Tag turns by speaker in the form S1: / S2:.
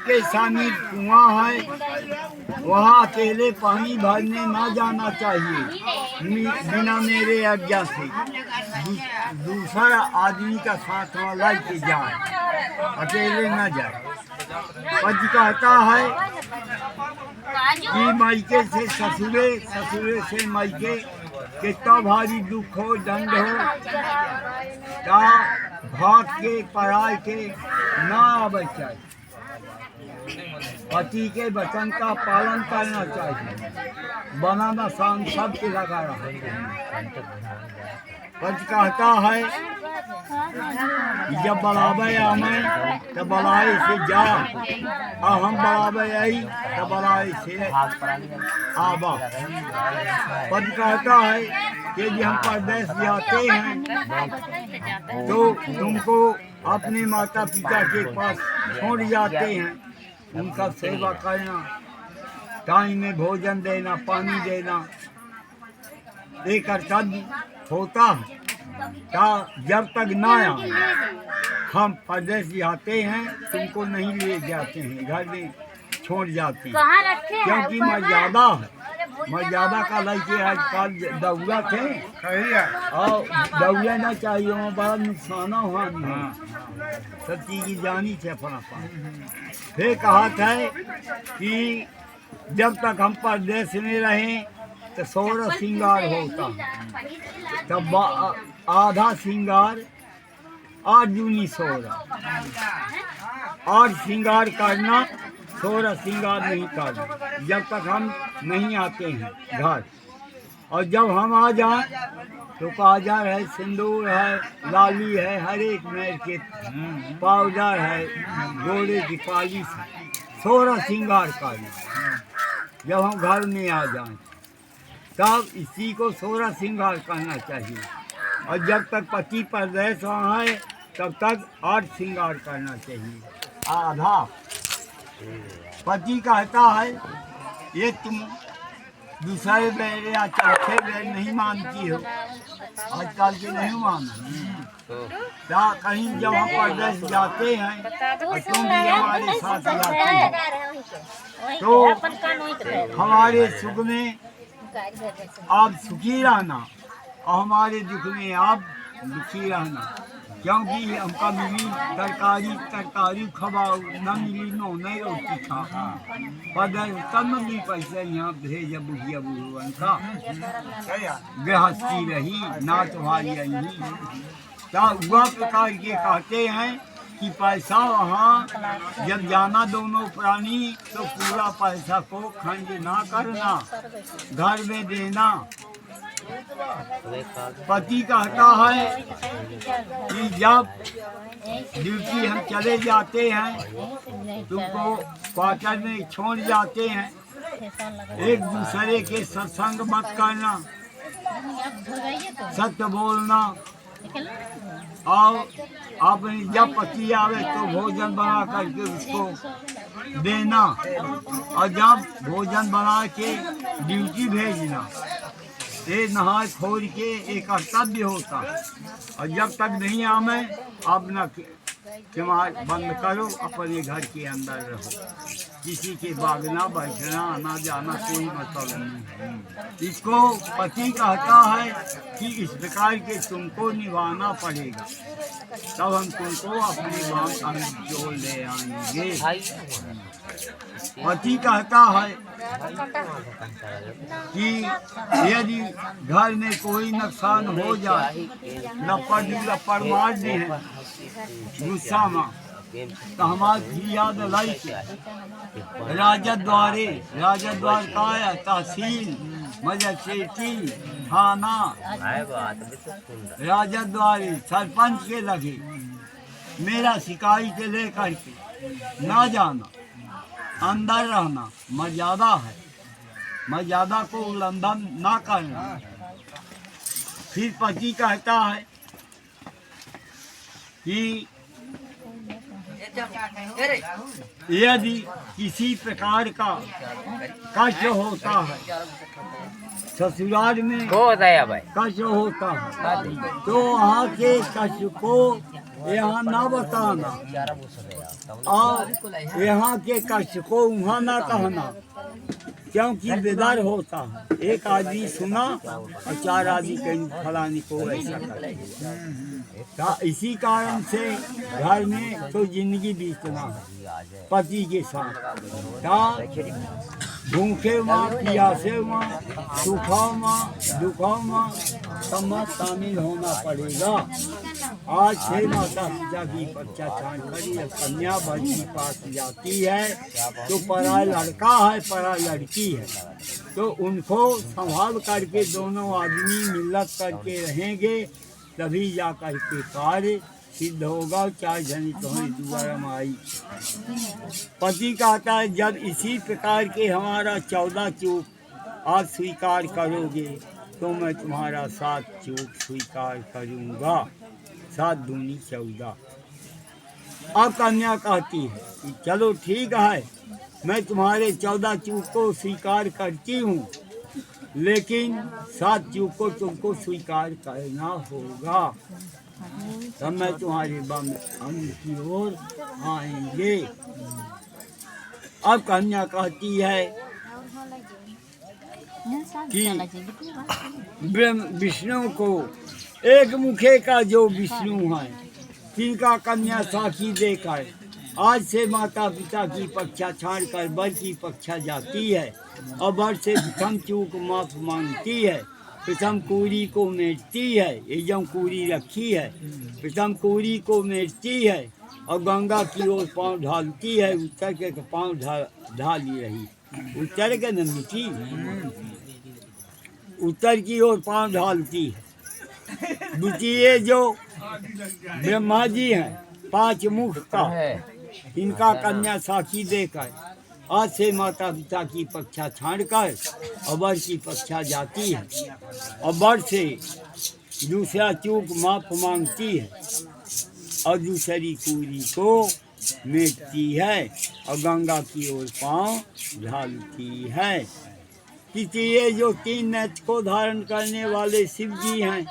S1: के सामने कुआं है, वहाँ अकेले पानी भरने ना जाना चाहिए बिना मेरे आज्ञा से। दूसरा आदमी का साथ वहाँ लेके जाए, अकेले न जाए। पज कहता है कि मायके से ससुरे, ससुरे से मायके, कितना भारी दुख हो दंड हो, क्या भाग के पराय के ना आवे चाहिए। पति के वचन का पालन करना चाहिए, बनाना शान सबके लगा रहा है। पति कहता है जब बलावे आमे तो बलाए से जा, और हम बलावे आई तो बलाए से आवा। पति कहता है कि जब हम परदेश जाते हैं तो तुमको अपने माता पिता के पास छोड़ जाते हैं, उनका सेवा करना, टाइम में भोजन देना, पानी देना, ये कर्तव्य होता है। जब तक ना आए हम परदेश जाते हैं, तुमको नहीं ले जाते हैं, घर में छोड़ जाते हैं, क्योंकि मर्यादा है। मर्यादा का लड़के आजकल दौड़ा थे और दौड़े ना चाहिए, वहाँ बड़ा नुकसान हुआ नहीं, सब चीज़ की जानी थे अपना पास। फिर कहा था कि जब तक हम परदेश में रहें तो 16 श्रृंगार होता है, तब आधा श्रृंगार 8 दूनी 16, 8 श्रृंगार करना, 16 श्रृंगार नहीं करना जब तक हम नहीं आते हैं घर। और जब हम आ जाएं तो काजर है, सिंदूर है, लाली है, हर एक मेर के पाउडर है, घोड़े की पालिश है, 16 श्रृंगार करना जब हम घर में आ जाएं, तब इसी को 16 श्रृंगार करना चाहिए। और जब तक पति परदेश वहाँ है तब तक 8 श्रृंगार करना चाहिए, आधा। पति कहता है ये तुम दूसरे बेर या चौथे बेर नहीं मानती हो, आजकल के नहीं माना। क्या कहीं जब हम परदेश जाते हैं और तुम भी हमारे साथ जाती हो तो हमारे सुख में आप सुखी रहना और हमारे दुख में आप दुखी रहना, क्योंकि हमका मिली तरकारी खवाओ, न मिली नो नहीं रोटी खा परदेश तब न मिली पैसे यहाँ भेज बुढ़िया बुढ़वन का गृहस्थी रही ना तुम्हारी रही। वह प्रकार के कहते हैं कि पैसा वहाँ जब जाना दोनों प्राणी तो पूरा पैसा को खंड ना करना, घर में देना। पति कहता है कि जब ड्यूटी हम चले जाते हैं, तुमको क्वार्टर में छोड़ जाते हैं, एक दूसरे के सत्संग मत करना, सत्य बोलना, और अपने जब पति आवे तो भोजन बना करके उसको देना, और जब भोजन बना के ड्यूटी भेजना, ये नहा खोल के एक कर्तव्य होता। और जब तक नहीं आवे आप न बंद करो, अपने घर के अंदर रहो, किसी के भागना बैठना आना जाना कोई मतलब नहीं। इसको पति कहता है कि इस प्रकार के तुमको निभाना पड़ेगा, तब हम तुमको अपने गाँव जोड़ ले आएंगे। पति कहता है कि यदि घर में कोई नुकसान हो जाए, लपड़ मार दी है गुस्सा में, तो हमारी याद लाई राजा द्वार का है, तहसील, मजिस्ट्रेटी, थाना, राजा द्वारे सरपंच के लगे मेरा शिकायत लेकर के ना जाना, अंदर रहना, मर्यादा है, मर्यादा को उल्लंघन ना करना। फिर पति कहता है कि यदि किसी प्रकार का कष्ट होता है, ससुराल में कष्ट होता है, तो वहाँ के कष्ट को यहाँ ना बताना और यहाँ के कष्ट को वहाँ ना कहना, क्योंकि बेदार होता है। एक आदमी सुना और 4 आदमी कहीं फलाने को ऐसा कर। इसी कारण से घर में तो जिंदगी बीतना है पति के साथ। भूखे माँ, प्यासे माँ, सुखा माँ, दुखा माँ, सब शामिल होना पड़ेगा। आज 6 माता पिता की परीक्षा छान करी, कन्या वर के पास जाती है तो परा लड़का है, परा लड़की है, तो उनको संभाल करके दोनों आदमी मिलत करके रहेंगे, तभी जा कर के कार्य सिद्ध होगा। 4 जने तुम्हारी दोबारा में आई। पति कहता है जब इसी प्रकार के हमारा 14 चूक आप स्वीकार करोगे तो मैं तुम्हारा 7 चूक स्वीकार करूँगा। 7 दूनी 14। अब कन्या कहती है कि चलो ठीक है, मैं तुम्हारे 14 चूक को स्वीकार करती हूँ, लेकिन 7 चूक को तुमको स्वीकार करना होगा, तब मैं तुम्हारे बम की ओर आएंगे। अब कन्या कहती है कि विष्णु को, एक मुखे का जो विष्णु है, तिनका कन्या साखी देकर आज से माता पिता की परीक्षा छाड़ कर वर की परीक्षा जाती है और वर से प्रथम चूक माफ मांगती है, प्रथम कूरी को मेटती है। ये जो कूरी रखी है प्रथम कूरी को मेटती है और गंगा की ओर पाँव ढालती है। उत्तर के पाँव ढाली रही, उत्तर के न मिट्टी, उत्तर की ओर पाँव ढालती है। द्वितीय जो ब्रह्मा जी हैं 5 मुख का, इनका कन्या साखी देकर आज से माता पिता की परीक्षा छाड़कर और वर की परीक्षा जाती है और वर से दूसरा चूक माफ मांगती है और दूसरी कूरी को मेटती है और गंगा की ओर पाँव ढालती है। तृतीय जो 3 नेत्र को धारण करने वाले शिव जी हैं,